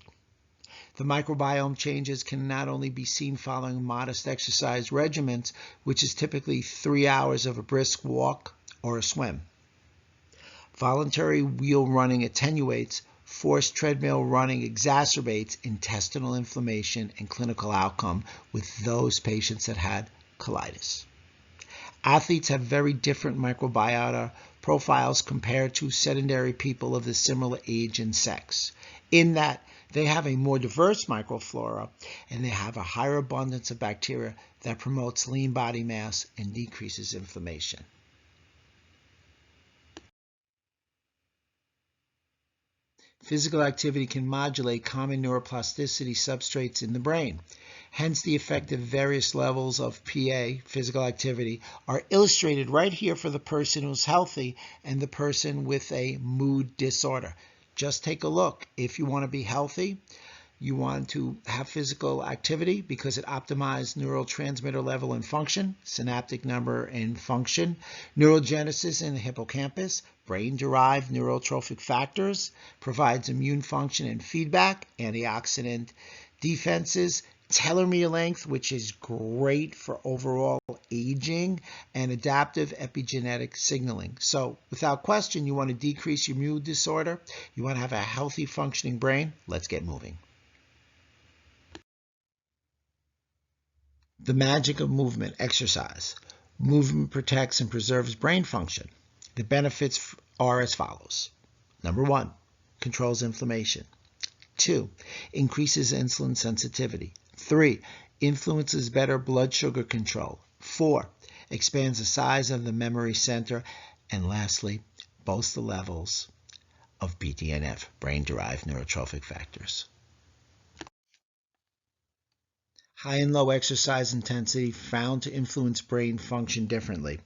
The microbiome changes can not only be seen following modest exercise regimens, which is typically 3 hours of a brisk walk or a swim. Voluntary wheel running attenuates, forced treadmill running exacerbates intestinal inflammation and clinical outcome with those patients that had colitis. Athletes have very different microbiota profiles compared to sedentary people of the similar age and sex, in that they have a more diverse microflora and they have a higher abundance of bacteria that promotes lean body mass and decreases inflammation. Physical activity can modulate common neuroplasticity substrates in the brain. Hence, the effect of various levels of PA, physical activity, are illustrated right here for the person who's healthy and the person with a mood disorder. Just take a look. If you want to be healthy, you want to have physical activity because it optimizes neurotransmitter level and function, synaptic number and function, neurogenesis in the hippocampus, brain-derived neurotrophic factors, provides immune function and feedback, antioxidant defenses, telomere length, which is great for overall aging, and adaptive epigenetic signaling. So without question, you want to decrease your mood disorder, you want to have a healthy functioning brain. Let's get moving. The magic of movement, exercise. Movement protects and preserves brain function. The benefits are as follows. Number 1, controls inflammation. 2, increases insulin sensitivity. 3, influences better blood sugar control. 4, expands the size of the memory center and lastly, both the levels of BDNF, brain-derived neurotrophic factors. High and low exercise intensity found to influence brain function differently.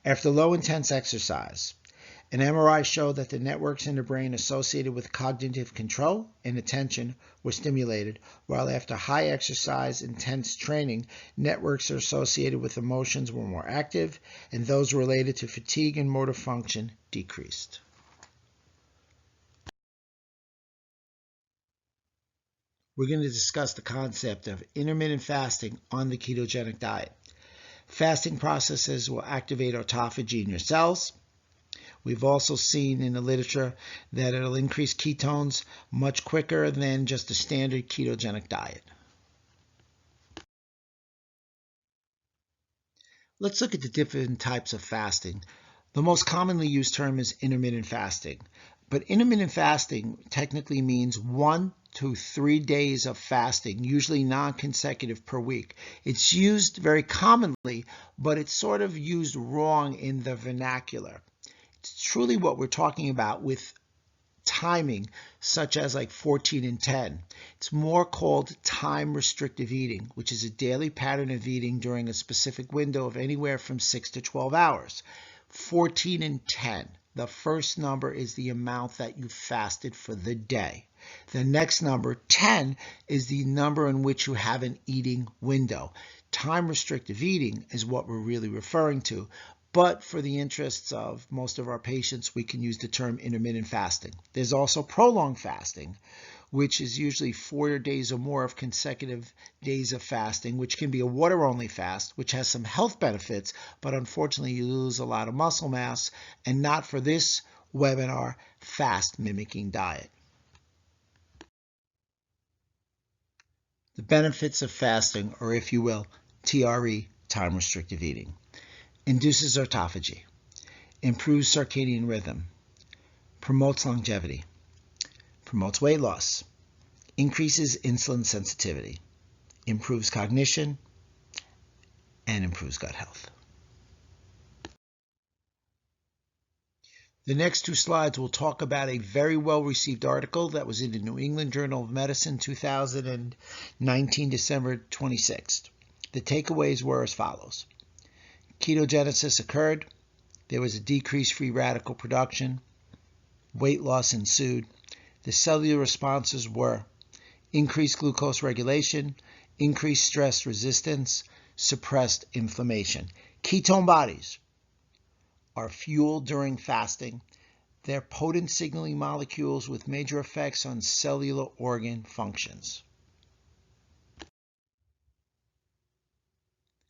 After low-intense exercise, an MRI showed that the networks in the brain associated with cognitive control and attention were stimulated, while after high exercise intense training, networks associated with emotions were more active, and those related to fatigue and motor function decreased. We're going to discuss the concept of intermittent fasting on the ketogenic diet. Fasting processes will activate autophagy in your cells. We've also seen in the literature that it'll increase ketones much quicker than just a standard ketogenic diet. Let's look at the different types of fasting. The most commonly used term is intermittent fasting. But intermittent fasting technically means 1 to 3 days of fasting, usually non-consecutive per week. It's used very commonly, but it's sort of used wrong in the vernacular. It's truly what we're talking about with timing, such as like 14 and 10. It's more called time restrictive eating, which is a daily pattern of eating during a specific window of anywhere from 6 to 12 hours. 14 and 10. The first number is the amount that you fasted for the day. The next number, 10, is the number in which you have an eating window. Time restrictive eating is what we're really referring to. But for the interests of most of our patients, we can use the term intermittent fasting. There's also prolonged fasting, which is usually 4 days or more of consecutive days of fasting, which can be a water-only fast, which has some health benefits, but unfortunately you lose a lot of muscle mass, and not for this webinar, fast mimicking diet. The benefits of fasting, or if you will, TRE, time restrictive eating. Induces autophagy, improves circadian rhythm, promotes longevity, promotes weight loss, increases insulin sensitivity, improves cognition, and improves gut health. The next 2 slides will talk about a very well-received article that was in the New England Journal of Medicine 2019, December 26th. The takeaways were as follows. Ketogenesis occurred, there was a decreased free radical production, weight loss ensued. The cellular responses were increased glucose regulation, increased stress resistance, suppressed inflammation. Ketone bodies are fueled during fasting. They're potent signaling molecules with major effects on cellular organ functions.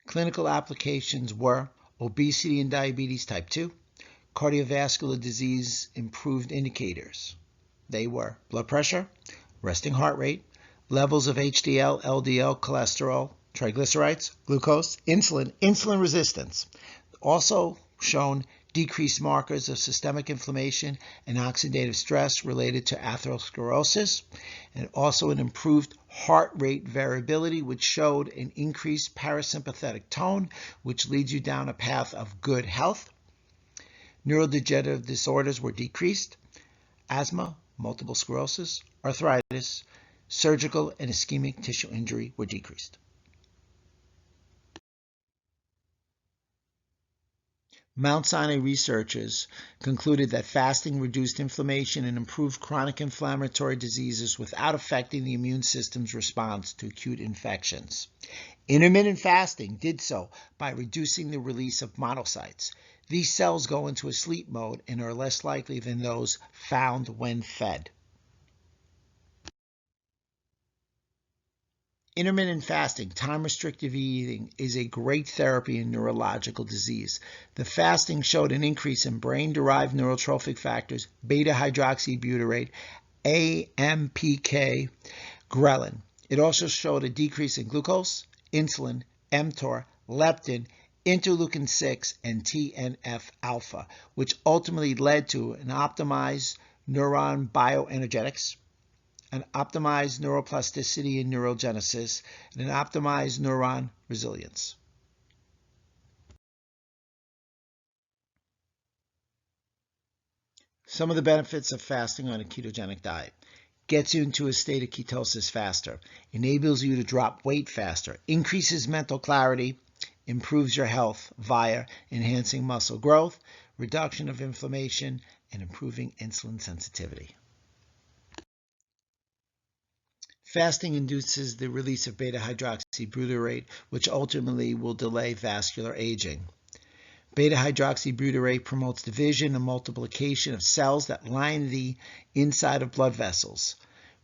Clinical applications were obesity and diabetes type 2, cardiovascular disease improved indicators. They were blood pressure, resting heart rate, levels of HDL, LDL, cholesterol, triglycerides, glucose, insulin resistance. Also shown decreased markers of systemic inflammation and oxidative stress related to atherosclerosis, and also an improved heart rate variability, which showed an increased parasympathetic tone, which leads you down a path of good health. Neurodegenerative disorders were decreased. Asthma, multiple sclerosis, arthritis, surgical and ischemic tissue injury were decreased. Mount Sinai researchers concluded that fasting reduced inflammation and improved chronic inflammatory diseases without affecting the immune system's response to acute infections. Intermittent fasting did so by reducing the release of monocytes. These cells go into a sleep mode and are less likely than those found when fed. Intermittent fasting, time-restrictive eating, is a great therapy in neurological disease. The fasting showed an increase in brain-derived neurotrophic factors, beta-hydroxybutyrate, AMPK, ghrelin. It also showed a decrease in glucose, insulin, mTOR, leptin, interleukin-6, and TNF-alpha, which ultimately led to an optimized neuron bioenergetics, an optimized neuroplasticity and neurogenesis, and an optimized neuron resilience. Some of the benefits of fasting on a ketogenic diet: gets you into a state of ketosis faster, enables you to drop weight faster, increases mental clarity, improves your health via enhancing muscle growth, reduction of inflammation, and improving insulin sensitivity. Fasting induces the release of beta-hydroxybutyrate, which ultimately will delay vascular aging. Beta-hydroxybutyrate promotes division and multiplication of cells that line the inside of blood vessels.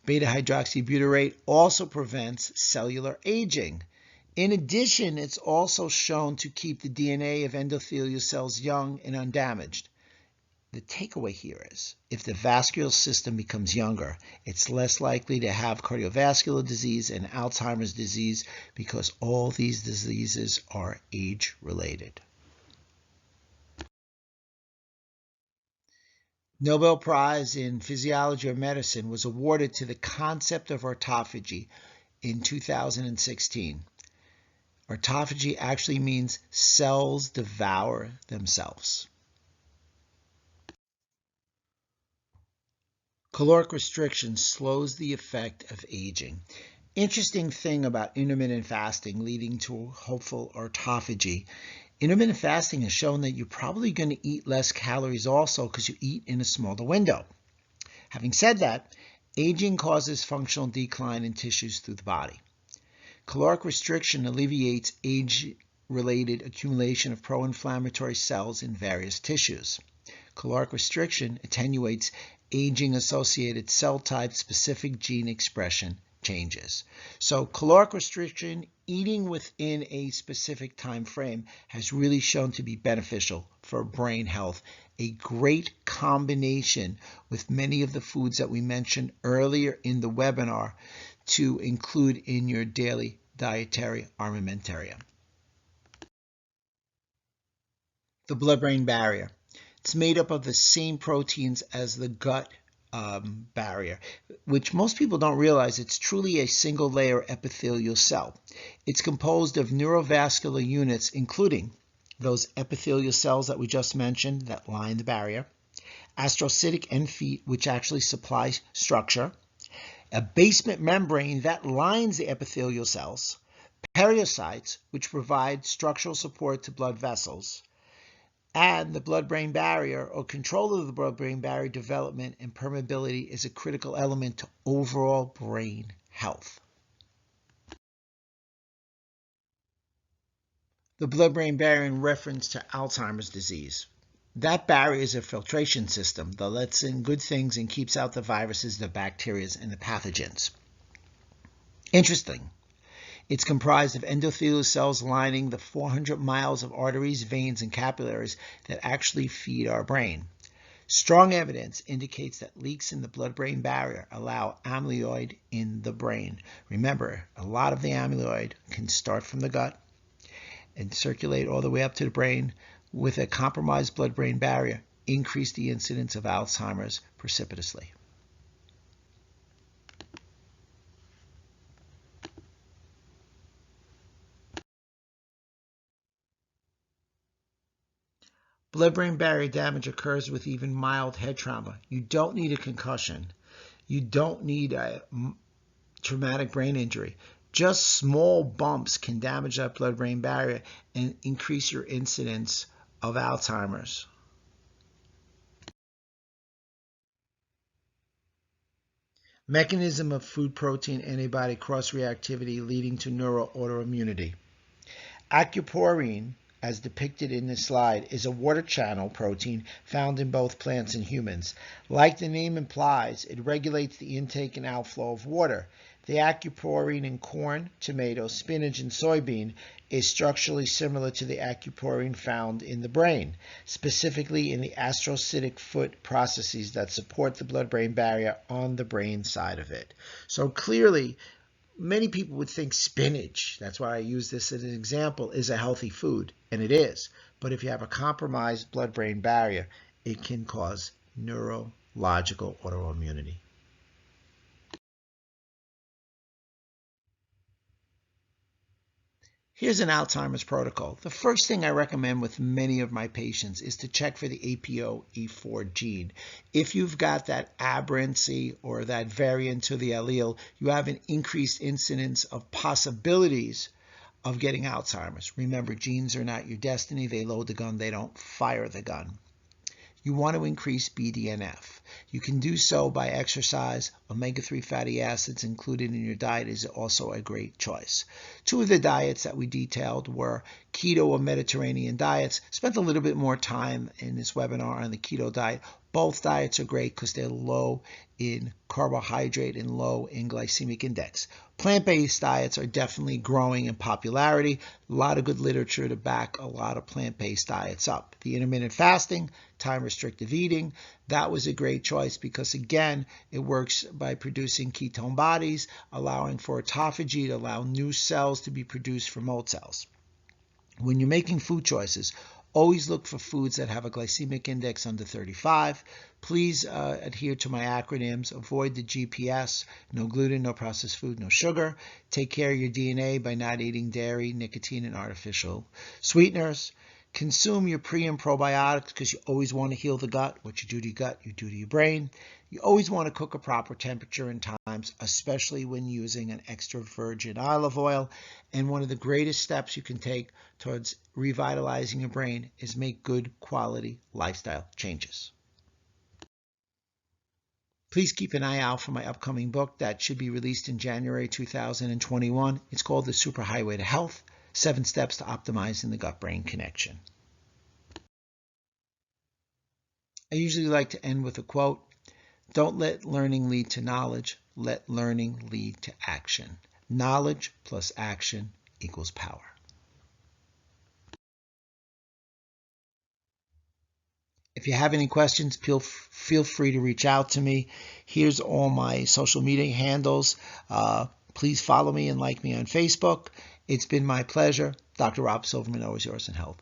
Beta-hydroxybutyrate also prevents cellular aging. In addition, it's also shown to keep the DNA of endothelial cells young and undamaged. The takeaway here is, if the vascular system becomes younger, it's less likely to have cardiovascular disease and Alzheimer's disease because all these diseases are age-related. Nobel Prize in Physiology or Medicine was awarded to the concept of autophagy in 2016. Autophagy actually means cells devour themselves. Caloric restriction slows the effect of aging. Interesting thing about intermittent fasting leading to hopeful autophagy. Intermittent fasting has shown that you're probably going to eat less calories also because you eat in a smaller window. Having said that, aging causes functional decline in tissues through the body. Caloric restriction alleviates age-related accumulation of pro-inflammatory cells in various tissues. Caloric restriction attenuates aging-associated cell type-specific gene expression changes. So caloric restriction, eating within a specific time frame, has really shown to be beneficial for brain health. A great combination with many of the foods that we mentioned earlier in the webinar to include in your daily dietary armamentarium. The blood-brain barrier. It's made up of the same proteins as the gut barrier, which most people don't realize. It's truly a single layer epithelial cell. It's composed of neurovascular units, including those epithelial cells that we just mentioned that line the barrier, astrocytic end feet, which actually supply structure, a basement membrane that lines the epithelial cells, periocytes, which provide structural support to blood vessels, and the blood-brain barrier, or control of the blood-brain barrier development and permeability, is a critical element to overall brain health. The blood-brain barrier in reference to Alzheimer's disease. That barrier is a filtration system that lets in good things and keeps out the viruses, the bacteria, and the pathogens. Interesting. It's comprised of endothelial cells lining the 400 miles of arteries, veins, and capillaries that actually feed our brain. Strong evidence indicates that leaks in the blood-brain barrier allow amyloid in the brain. Remember, a lot of the amyloid can start from the gut and circulate all the way up to the brain. With a compromised blood-brain barrier, increase the incidence of Alzheimer's precipitously. Blood-brain barrier damage occurs with even mild head trauma. You don't need a concussion. You don't need a traumatic brain injury. Just small bumps can damage that blood-brain barrier and increase your incidence of Alzheimer's. Mechanism of food-protein antibody cross-reactivity leading to neuroautoimmunity. Aquaporine, as depicted in this slide, is a water channel protein found in both plants and humans. Like the name implies, it regulates the intake and outflow of water. The aquaporine in corn, tomato, spinach, and soybean is structurally similar to the aquaporine found in the brain, specifically in the astrocytic foot processes that support the blood-brain barrier on the brain side of it. So clearly, many people would think spinach, that's why I use this as an example, is a healthy food, and it is. But if you have a compromised blood-brain barrier, it can cause neurological autoimmunity. Here's an Alzheimer's protocol. The first thing I recommend with many of my patients is to check for the APOE4 gene. If you've got that aberrancy or that variant to the allele, you have an increased incidence of possibilities of getting Alzheimer's. Remember, genes are not your destiny. They load the gun. They don't fire the gun. You want to increase BDNF. You can do so by exercise. Omega-3 fatty acids included in your diet is also a great choice. Two of the diets that we detailed were keto or Mediterranean diets. Spent a little bit more time in this webinar on the keto diet. Both diets are great because they're low in carbohydrate and low in glycemic index. Plant-based diets are definitely growing in popularity. A lot of good literature to back a lot of plant-based diets up. The intermittent fasting, time-restrictive eating, that was a great choice because, again, it works by producing ketone bodies, allowing for autophagy to allow new cells to be produced from old cells. When you're making food choices, always look for foods that have a glycemic index under 35. Please adhere to my acronyms. Avoid the GPS, no gluten, no processed food, no sugar. Take care of your DNA by not eating dairy, nicotine, and artificial sweeteners. Consume your pre and probiotics because you always want to heal the gut. What you do to your gut, you do to your brain. You always want to cook a proper temperature and times, especially when using an extra virgin olive oil. And one of the greatest steps you can take towards revitalizing your brain is make good quality lifestyle changes. Please keep an eye out for my upcoming book that should be released in January 2021. It's called The Superhighway to Health, 7 Steps to Optimizing the Gut-Brain Connection. I usually like to end with a quote. Don't let learning lead to knowledge. Let learning lead to action. Knowledge plus action equals power. If you have any questions, feel free to reach out to me. Here's all my social media handles. Please follow me and like me on Facebook. It's been my pleasure. Dr. Rob Silverman, always yours in health.